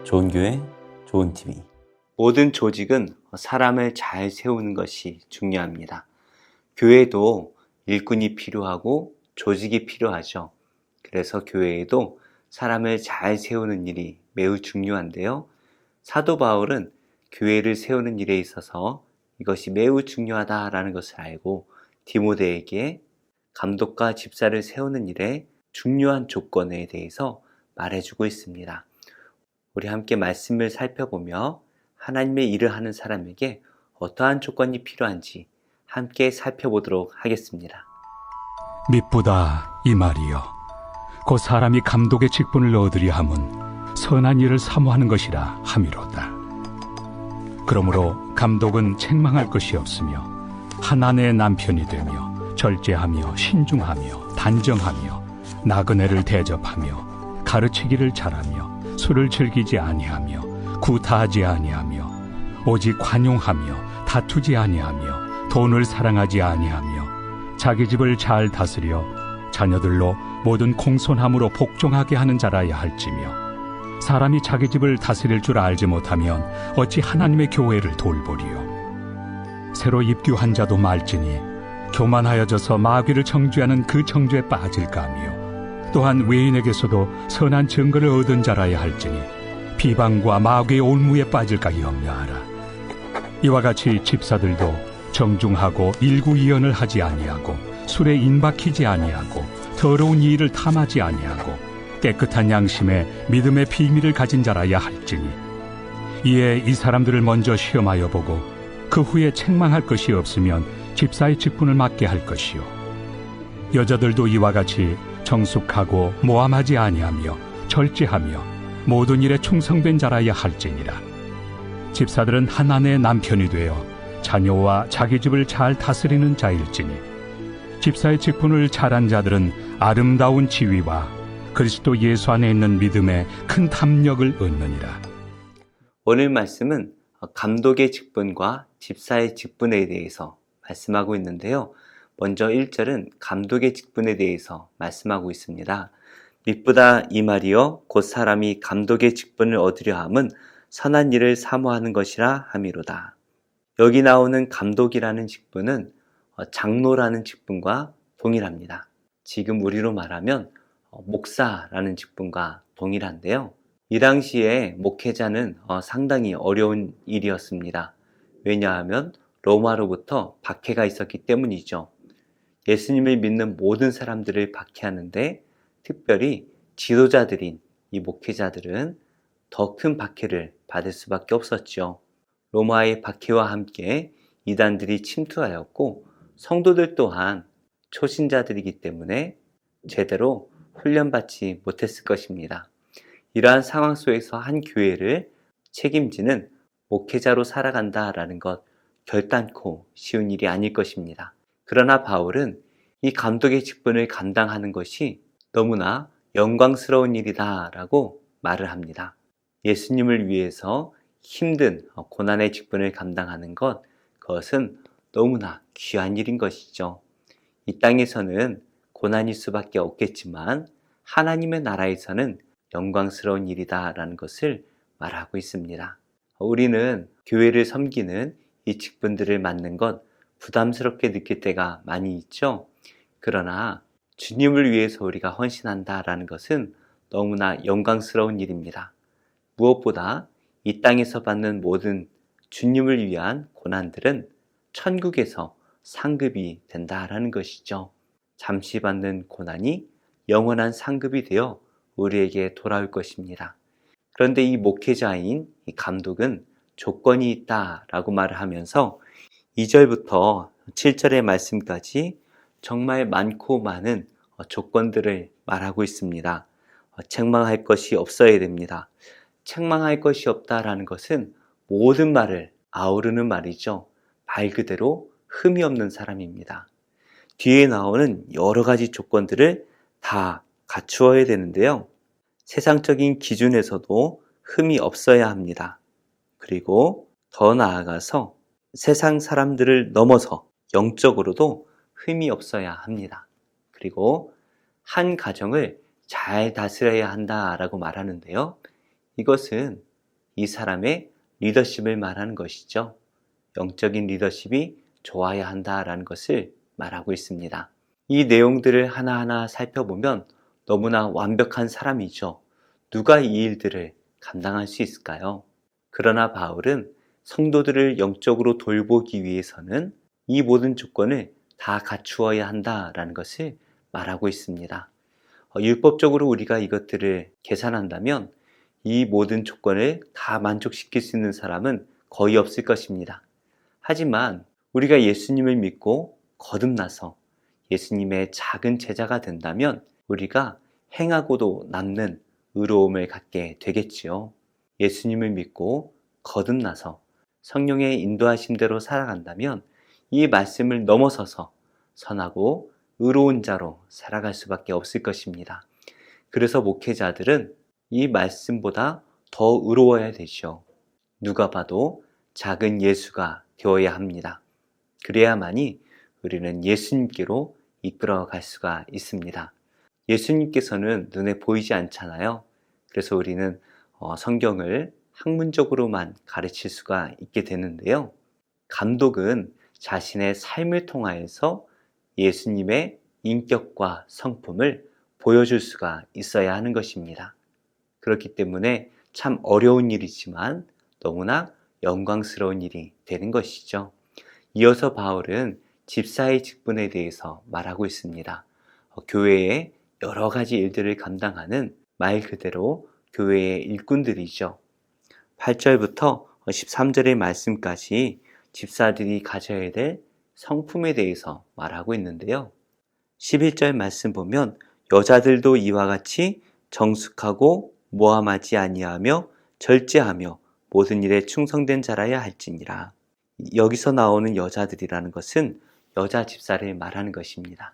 좋은 교회, 좋은 TV. 모든 조직은 사람을 잘 세우는 것이 중요합니다. 교회도 일꾼이 필요하고 조직이 필요하죠. 그래서 교회에도 사람을 잘 세우는 일이 매우 중요한데요. 사도 바울은 교회를 세우는 일에 있어서 이것이 매우 중요하다라는 것을 알고 디모데에게 감독과 집사를 세우는 일에 중요한 조건에 대해서 말해주고 있습니다. 우리 함께 말씀을 살펴보며 하나님의 일을 하는 사람에게 어떠한 조건이 필요한지 함께 살펴보도록 하겠습니다. 미쁘다 이 말이여 곧 사람이 감독의 직분을 얻으려 함은 선한 일을 사모하는 것이라 함이로다. 그러므로 감독은 책망할 것이 없으며 한 아내의 남편이 되며 절제하며 신중하며 단정하며 나그네를 대접하며 가르치기를 잘하며 술을 즐기지 아니하며 구타하지 아니하며 오직 관용하며 다투지 아니하며 돈을 사랑하지 아니하며 자기 집을 잘 다스려 자녀들로 모든 공손함으로 복종하게 하는 자라야 할지며 사람이 자기 집을 다스릴 줄 알지 못하면 어찌 하나님의 교회를 돌보리요. 새로 입교한 자도 말지니 교만하여져서 마귀를 정죄하는 그 정죄에 빠질까 하며 또한 외인에게서도 선한 증거를 얻은 자라야 할지니 비방과 마귀의 올무에 빠질까 염려하라. 이와 같이 집사들도 정중하고 일구이연을 하지 아니하고 술에 인박히지 아니하고 더러운 일을 탐하지 아니하고 깨끗한 양심에 믿음의 비밀을 가진 자라야 할지니 이에 이 사람들을 먼저 시험하여 보고 그 후에 책망할 것이 없으면 집사의 직분을 맡게 할 것이요. 여자들도 이와 같이 정숙하고 모함하지 아니하며 절제하며 모든 일에 충성된 자라야 할지니라. 집사들은 한 아내의 남편이 되어 자녀와 자기 집을 잘 다스리는 자일지니 집사의 직분을 잘한 자들은 아름다운 지위와 그리스도 예수 안에 있는 믿음에 큰 탐욕을 얻느니라. 오늘 말씀은 감독의 직분과 집사의 직분에 대해서 말씀하고 있는데요. 먼저 1절은 감독의 직분에 대해서 말씀하고 있습니다. 미쁘다 이 말이여 곧 사람이 감독의 직분을 얻으려 함은 선한 일을 사모하는 것이라 함이로다. 여기 나오는 감독이라는 직분은 장로라는 직분과 동일합니다. 지금 우리로 말하면 목사라는 직분과 동일한데요. 이 당시에 목회자는 상당히 어려운 일이었습니다. 왜냐하면 로마로부터 박해가 있었기 때문이죠. 예수님을 믿는 모든 사람들을 박해하는데 특별히 지도자들인 이 목회자들은 더 큰 박해를 받을 수밖에 없었죠. 로마의 박해와 함께 이단들이 침투하였고 성도들 또한 초신자들이기 때문에 제대로 훈련받지 못했을 것입니다. 이러한 상황 속에서 한 교회를 책임지는 목회자로 살아간다라는 것 결단코 쉬운 일이 아닐 것입니다. 그러나 바울은 이 감독의 직분을 감당하는 것이 너무나 영광스러운 일이다라고 말을 합니다. 예수님을 위해서 힘든 고난의 직분을 감당하는 것, 그것은 너무나 귀한 일인 것이죠. 이 땅에서는 고난일 수밖에 없겠지만 하나님의 나라에서는 영광스러운 일이다라는 것을 말하고 있습니다. 우리는 교회를 섬기는 이 직분들을 맡는 것 부담스럽게 느낄 때가 많이 있죠. 그러나 주님을 위해서 우리가 헌신한다라는 것은 너무나 영광스러운 일입니다. 무엇보다 이 땅에서 받는 모든 주님을 위한 고난들은 천국에서 상급이 된다라는 것이죠. 잠시 받는 고난이 영원한 상급이 되어 우리에게 돌아올 것입니다. 그런데 이 목회자인 이 감독은 조건이 있다라고 말을 하면서 2절부터 7절의 말씀까지 정말 많고 많은 조건들을 말하고 있습니다. 책망할 것이 없어야 됩니다. 책망할 것이 없다라는 것은 모든 말을 아우르는 말이죠. 말 그대로 흠이 없는 사람입니다. 뒤에 나오는 여러 가지 조건들을 다 갖추어야 되는데요. 세상적인 기준에서도 흠이 없어야 합니다. 그리고 더 나아가서 세상 사람들을 넘어서 영적으로도 흠이 없어야 합니다. 그리고 한 가정을 잘 다스려야 한다라고 말하는데요. 이것은 이 사람의 리더십을 말하는 것이죠. 영적인 리더십이 좋아야 한다라는 것을 말하고 있습니다. 이 내용들을 하나하나 살펴보면 너무나 완벽한 사람이죠. 누가 이 일들을 감당할 수 있을까요? 그러나 바울은 성도들을 영적으로 돌보기 위해서는 이 모든 조건을 다 갖추어야 한다라는 것을 말하고 있습니다. 율법적으로 우리가 이것들을 계산한다면 이 모든 조건을 다 만족시킬 수 있는 사람은 거의 없을 것입니다. 하지만 우리가 예수님을 믿고 거듭나서 예수님의 작은 제자가 된다면 우리가 행하고도 남는 의로움을 갖게 되겠지요. 예수님을 믿고 거듭나서 성령의 인도하심대로 살아간다면 이 말씀을 넘어서서 선하고 의로운 자로 살아갈 수밖에 없을 것입니다. 그래서 목회자들은 이 말씀보다 더 의로워야 되죠. 누가 봐도 작은 예수가 되어야 합니다. 그래야만이 우리는 예수님께로 이끌어 갈 수가 있습니다. 예수님께서는 눈에 보이지 않잖아요. 그래서 우리는 성경을 학문적으로만 가르칠 수가 있게 되는데요. 감독은 자신의 삶을 통하여서 예수님의 인격과 성품을 보여줄 수가 있어야 하는 것입니다. 그렇기 때문에 참 어려운 일이지만 너무나 영광스러운 일이 되는 것이죠. 이어서 바울은 집사의 직분에 대해서 말하고 있습니다. 교회의 여러 가지 일들을 감당하는 말 그대로 교회의 일꾼들이죠. 8절부터 13절의 말씀까지 집사들이 가져야 될 성품에 대해서 말하고 있는데요. 11절 말씀 보면 여자들도 이와 같이 정숙하고 모함하지 아니하며 절제하며 모든 일에 충성된 자라야 할지니라. 여기서 나오는 여자들이라는 것은 여자 집사를 말하는 것입니다.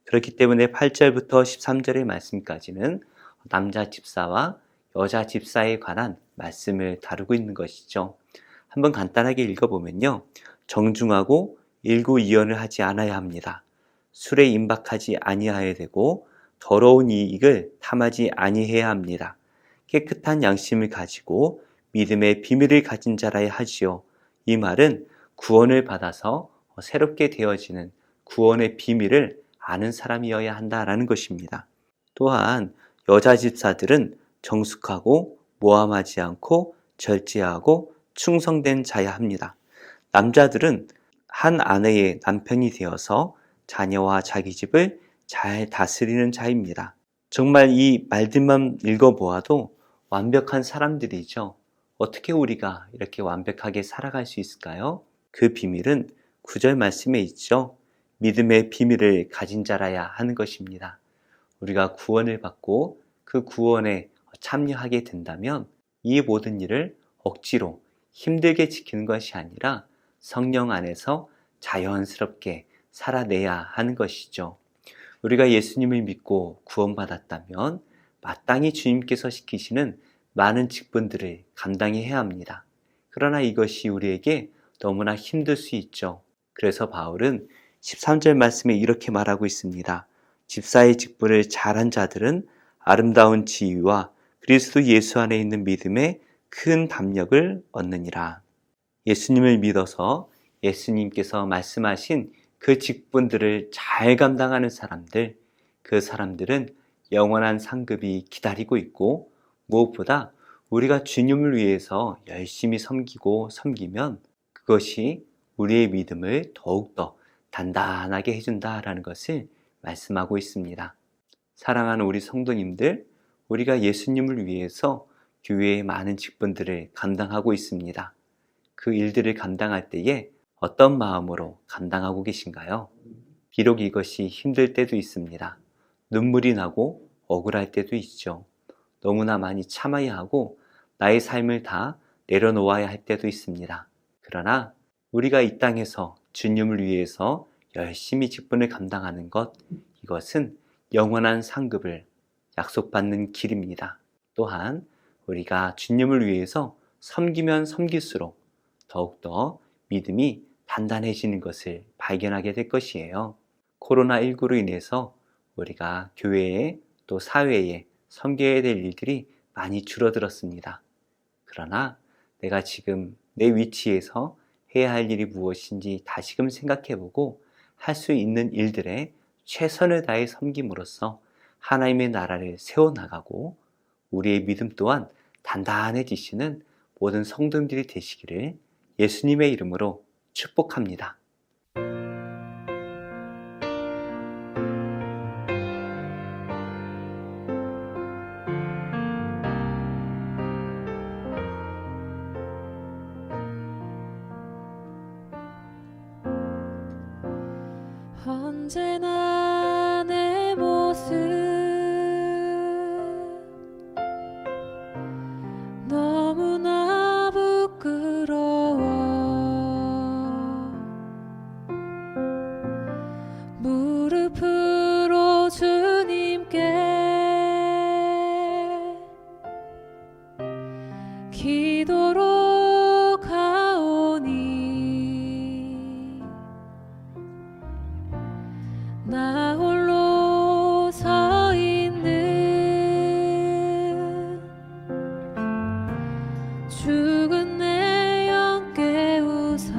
그렇기 때문에 8절부터 13절의 말씀까지는 남자 집사와 여자 집사에 관한 말씀을 다루고 있는 것이죠. 한번 간단하게 읽어보면요. 정중하고 일구이연을 하지 않아야 합니다. 술에 임박하지 아니하여야 되고 더러운 이익을 탐하지 아니해야 합니다. 깨끗한 양심을 가지고 믿음의 비밀을 가진 자라야 하지요. 이 말은 구원을 받아서 새롭게 되어지는 구원의 비밀을 아는 사람이어야 한다라는 것입니다. 또한 여자 집사들은 정숙하고 모함하지 않고 절제하고 충성된 자야 합니다. 남자들은 한 아내의 남편이 되어서 자녀와 자기 집을 잘 다스리는 자입니다. 정말 이 말들만 읽어보아도 완벽한 사람들이죠. 어떻게 우리가 이렇게 완벽하게 살아갈 수 있을까요? 그 비밀은 9절 말씀에 있죠. 믿음의 비밀을 가진 자라야 하는 것입니다. 우리가 구원을 받고 그 구원에 참여하게 된다면 이 모든 일을 억지로 힘들게 지키는 것이 아니라 성령 안에서 자연스럽게 살아내야 하는 것이죠. 우리가 예수님을 믿고 구원받았다면 마땅히 주님께서 시키시는 많은 직분들을 감당해야 합니다. 그러나 이것이 우리에게 너무나 힘들 수 있죠. 그래서 바울은 13절 말씀에 이렇게 말하고 있습니다. 집사의 직분을 잘한 자들은 아름다운 지위와 그리스도 예수 안에 있는 믿음에 큰 담력을 얻느니라. 예수님을 믿어서 예수님께서 말씀하신 그 직분들을 잘 감당하는 사람들, 그 사람들은 영원한 상급이 기다리고 있고 무엇보다 우리가 주님을 위해서 열심히 섬기면 그것이 우리의 믿음을 더욱더 단단하게 해준다라는 것을 말씀하고 있습니다. 사랑하는 우리 성도님들, 우리가 예수님을 위해서 교회의 많은 직분들을 감당하고 있습니다. 그 일들을 감당할 때에 어떤 마음으로 감당하고 계신가요? 비록 이것이 힘들 때도 있습니다. 눈물이 나고 억울할 때도 있죠. 너무나 많이 참아야 하고 나의 삶을 다 내려놓아야 할 때도 있습니다. 그러나 우리가 이 땅에서 주님을 위해서 열심히 직분을 감당하는 것, 이것은 영원한 상급을 약속받는 길입니다. 또한 우리가 주님을 위해서 섬기면 섬길수록 더욱더 믿음이 단단해지는 것을 발견하게 될 것이에요. 코로나19로 인해서 우리가 교회에 또 사회에 섬겨야 될 일들이 많이 줄어들었습니다. 그러나 내가 지금 내 위치에서 해야 할 일이 무엇인지 다시금 생각해보고 할 수 있는 일들에 최선을 다해 섬김으로써 하나님의 나라를 세워나가고 우리의 믿음 또한 단단해지시는 모든 성도님들이 되시기를 예수님의 이름으로 축복합니다. 언제나 내 모습 너무나 부끄러워 무릎으로 주님께 기도로 가오니 나 홀로 서 있는 죽은 내 영 깨우사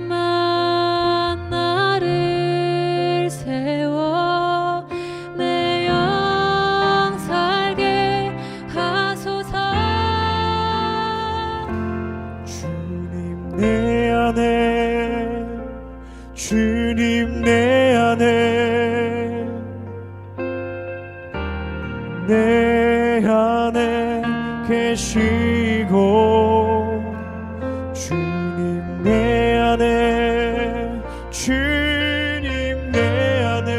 주님만 나를 세워 내 영 살게 하소서. 내 안에 주님 내 안에 내 안에 계시고 주님 내 안에 주님 내 안에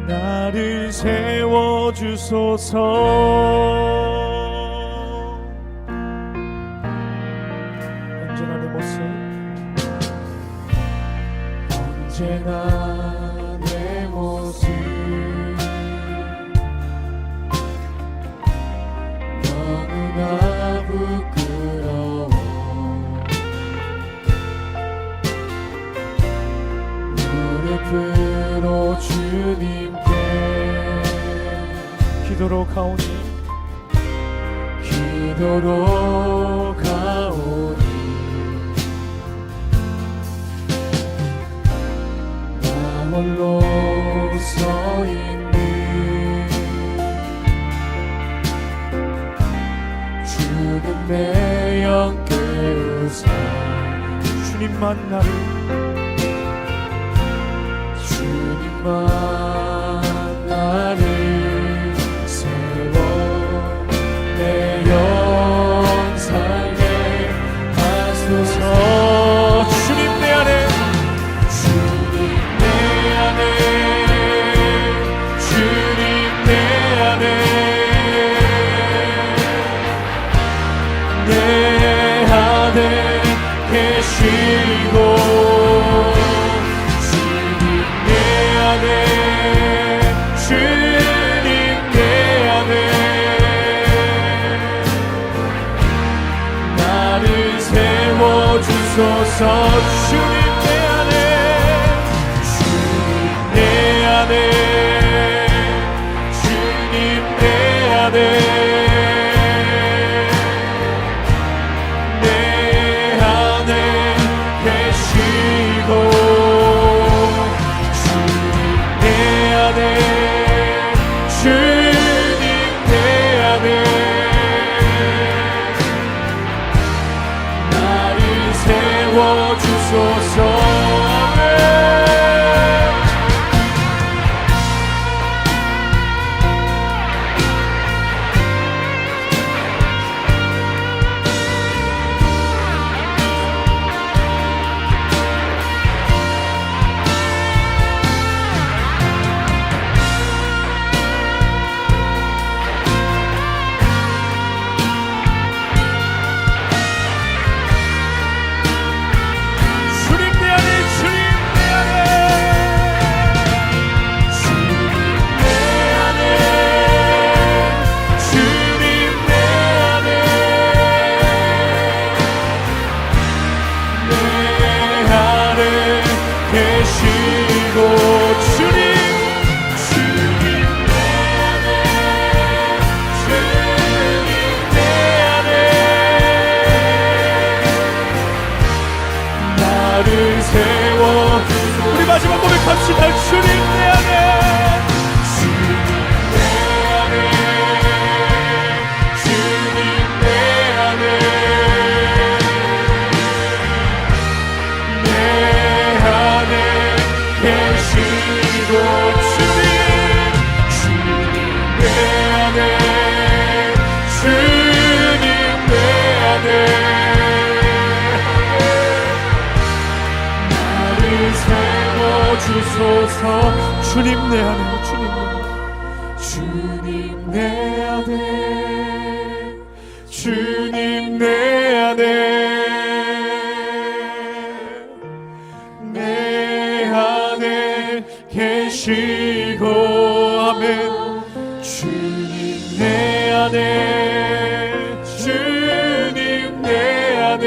나를 세워주소서. 언제나 내 모습 언제나 내 모습 너무나 부끄러워 무릎으로 주님께 기도로 가오니 기도로 가오니 나 홀로 서 있는 죽은 내 영 깨우사 주님만 나를 주님만 나를 세워 내 영 살게 하소서. 주님 내 안에 주님 내 안에 주님 내 안에 내 안에 계시고 주님 내 안에 주님 내 안에 나를 세워주소서. 주님 내 안에 주님 내 안에 주님 내 안에 내 안에 계시고 주님 내 안에 주님 내 안에 나를 세워주소서. 주님 내 마지막 고백합시다. 주님 내 안에, 주님 내 안에, 주님 내 안에, 내 안에 계시고, 주님 내 안에, 주님 내 안에 나를 세워주소서. 주님 내 안에, 주님 내 안에, 주님 내 안에, 내 안에 계시고, 아멘. 주님 내 안에, 주님 내 안에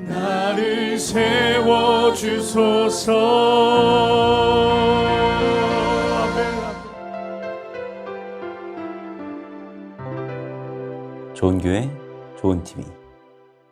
나를 세워주소서. 좋은 교회, 좋은 TV.